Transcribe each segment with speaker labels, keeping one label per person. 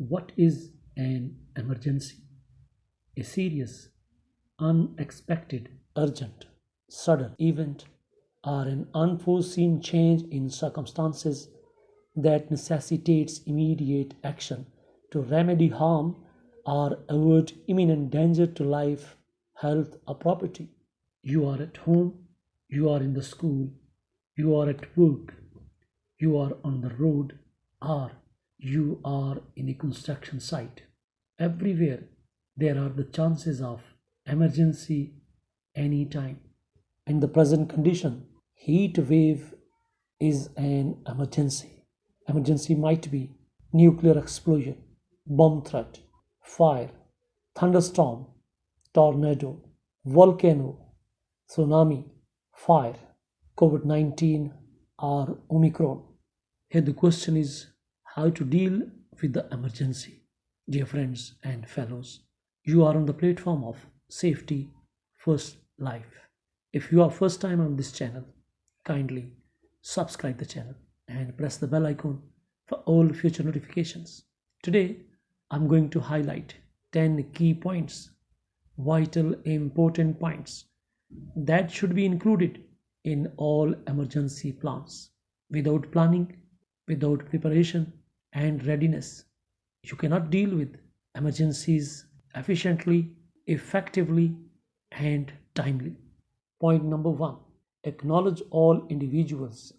Speaker 1: What is an emergency? A serious, unexpected, urgent, sudden event or an unforeseen change in circumstances that necessitates immediate action to remedy harm or avert imminent danger to life, health, or property. You are at home, you are in the school, you are at work, you are on the road, or you are in a construction site. Everywhere there are the chances of emergency anytime. In the present condition, heat wave is an emergency. Emergency might be nuclear explosion, bomb threat, fire, thunderstorm, tornado, volcano, tsunami, fire, COVID 19, or Omicron. Here the question is how to deal with the emergency. Dear friends and fellows, you are on the platform of Safety First Life. If you are first time on this channel, kindly subscribe the channel and press the bell icon for all future notifications. Today, I'm going to highlight 10 key points, vital important points that should be included in all emergency plans. Without planning, without preparation and readiness, you cannot deal with emergencies efficiently, effectively, and timely. Point number one, acknowledge all individuals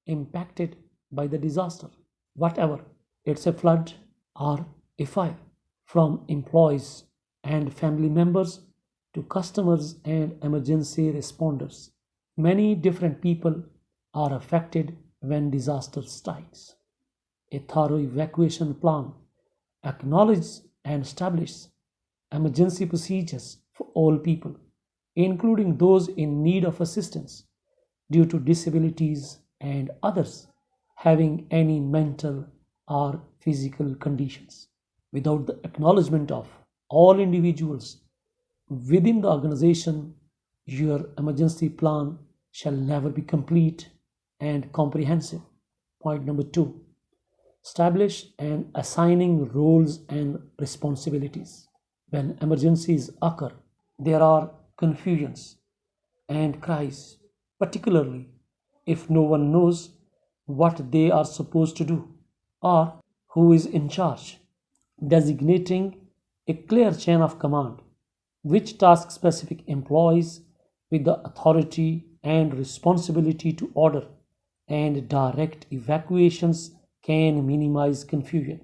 Speaker 1: impacted by the disaster, whatever it's a flood or a fire, from employees and family members to customers and emergency responders. Many different people are affected when disaster strikes. A thorough evacuation plan acknowledges and establishes emergency procedures for all people, including those in need of assistance due to disabilities and others having any mental or physical conditions. Without the acknowledgement of all individuals within the organization, your emergency plan shall never be complete and comprehensive. Point number two, establish and assigning roles and responsibilities. When emergencies occur, there are confusions and cries, particularly if no one knows what they are supposed to do or who is in charge. Designating a clear chain of command, which task specific employees with the authority and responsibility to order and direct evacuations can minimize confusion.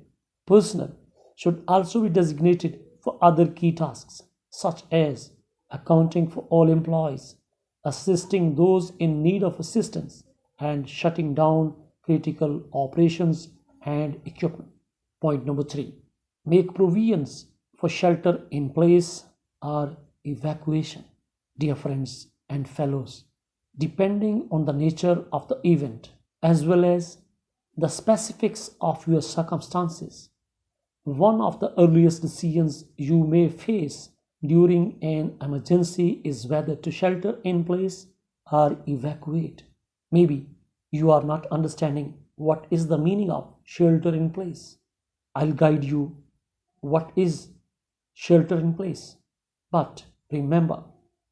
Speaker 1: Personnel should also be designated for other key tasks, such as accounting for all employees, assisting those in need of assistance, and shutting down critical operations and equipment. Point number three, make provisions for shelter in place or evacuation. Dear friends and fellows, depending on the nature of the event as well as the specifics of your circumstances, one of the earliest decisions you may face during an emergency is whether to shelter in place or evacuate. Maybe you are not understanding what is the meaning of shelter in place. I'll guide you what is shelter in place. But remember,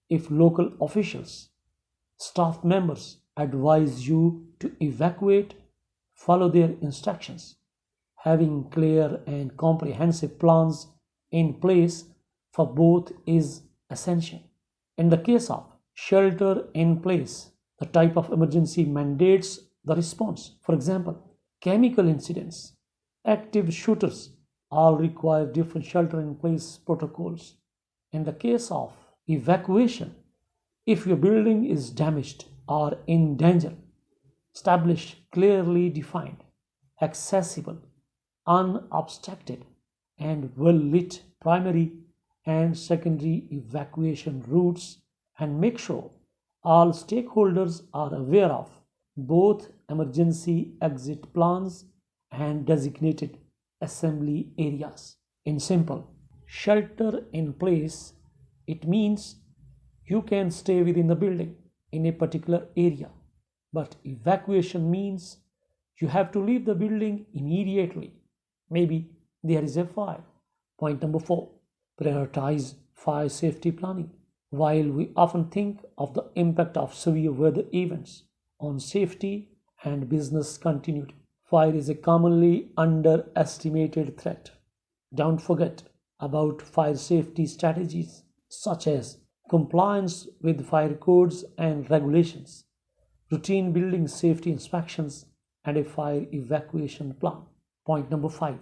Speaker 1: if local officials, staff members advise you to evacuate, follow their instructions. Having clear and comprehensive plans in place for both is essential. In the case of shelter in place, the type of emergency mandates the response. For example, chemical incidents, active shooters all require different shelter in place protocols. In the case of evacuation, if your building is damaged or in danger, establish clearly defined, accessible, unobstructed, and well lit primary and secondary evacuation routes and make sure all stakeholders are aware of both emergency exit plans and designated assembly areas. In simple, shelter in place, it means you can stay within the building in a particular area, but evacuation means you have to leave the building immediately, maybe there is a fire. Point number 4, prioritize fire safety planning. While we often think of the impact of severe weather events on safety and business continuity, fire is a commonly underestimated threat. Don't forget about fire safety strategies such as compliance with fire codes and regulations, routine building safety inspections, and a fire evacuation plan. Point number 5,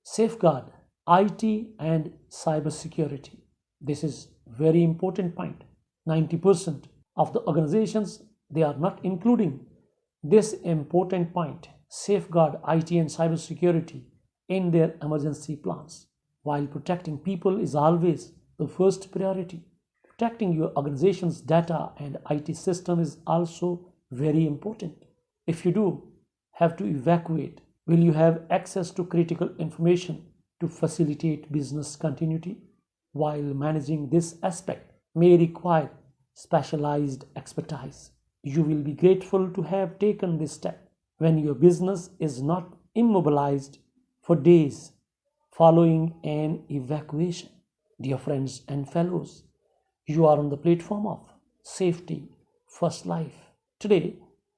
Speaker 1: safeguard IT and cybersecurity. This is very important point. 90% of the organizations they are not including this important point, safeguard IT and cybersecurity in their emergency plans. While protecting people is always the first priority, protecting your organization's data and IT system is also very important. If you do have to evacuate, will you have access to critical information to facilitate business continuity? While managing this aspect may require specialized expertise, you will be grateful to have taken this step when your business is not immobilized for days following an evacuation. Dear friends and fellows, you are on the platform of Safety First Life. Today,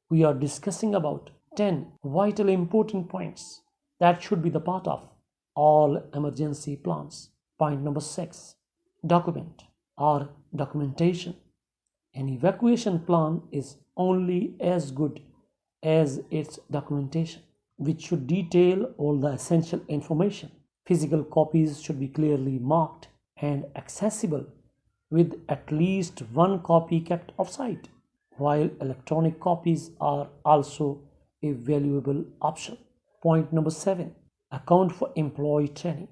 Speaker 1: we are discussing about 10 vital important points that should be the part of all emergency plans. Point number 6, document or documentation. An evacuation plan is only as good as its documentation, which should detail all the essential information. Physical copies should be clearly marked and accessible, with at least one copy kept offsite, while electronic copies are also a valuable option. Point number 7, account for employee training.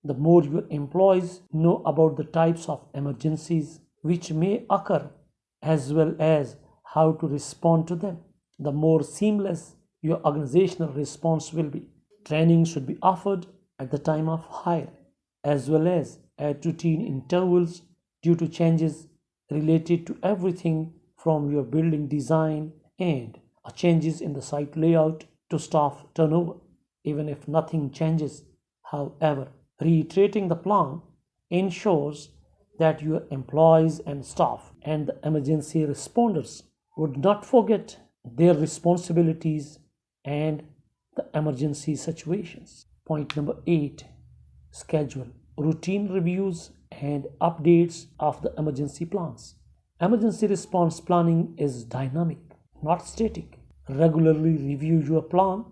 Speaker 1: The more your employees know about the types of emergencies which may occur as well as how to respond to them, the more seamless your organizational response will be. Training should be offered at the time of hire as well as at routine intervals due to changes related to everything from your building design and changes in the site layout to staff turnover. Even if nothing changes, however, reiterating the plan ensures that your employees and staff and the emergency responders would not forget their responsibilities and the emergency situations. Point number 8, schedule routine reviews and updates of the emergency plans. Emergency response planning is dynamic, not static. Regularly review your plan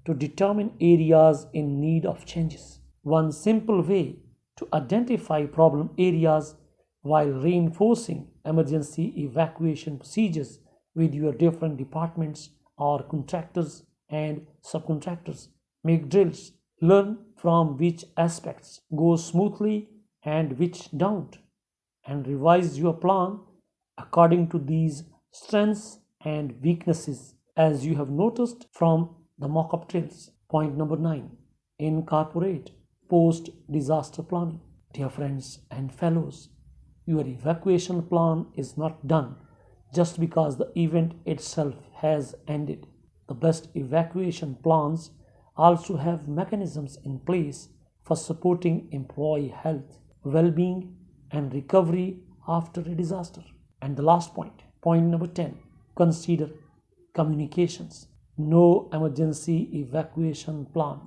Speaker 1: to determine areas in need of changes. One simple way to identify problem areas while reinforcing emergency evacuation procedures with your different departments or contractors and subcontractors. Make drills. Learn from which aspects go smoothly and which don't, and revise your plan according to these strengths and weaknesses as you have noticed from the mock-up drills. Point number 9, incorporate post-disaster planning. Dear friends and fellows, your evacuation plan is not done just because the event itself has ended. The best evacuation plans also have mechanisms in place for supporting employee health, well-being, and recovery after a disaster. And the last point, point number 10, consider communications. No emergency evacuation plan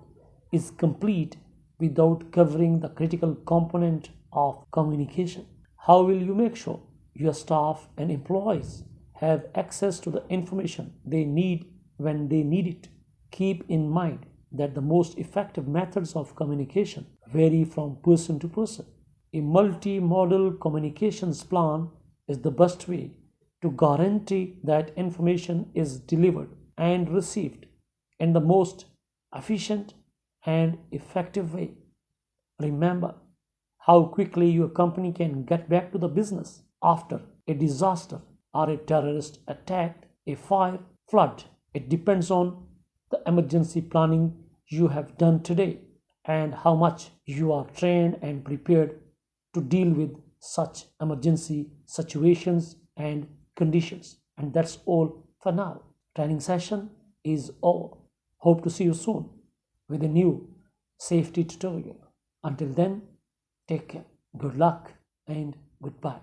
Speaker 1: is complete without covering the critical component of communication. How will you make sure your staff and employees have access to the information they need when they need it? Keep in mind that the most effective methods of communication vary from person to person. A multi-modal communications plan is the best way to guarantee that information is delivered and received in the most efficient and effective way. Remember how quickly your company can get back to the business after a disaster or a terrorist attack, a fire, flood. It depends on the emergency planning you have done today and how much you are trained and prepared to deal with such emergency situations and conditions. And that's all for now. Training session is over. Hope to see you soon with a new safety tutorial. Until then, take care, good luck, and goodbye.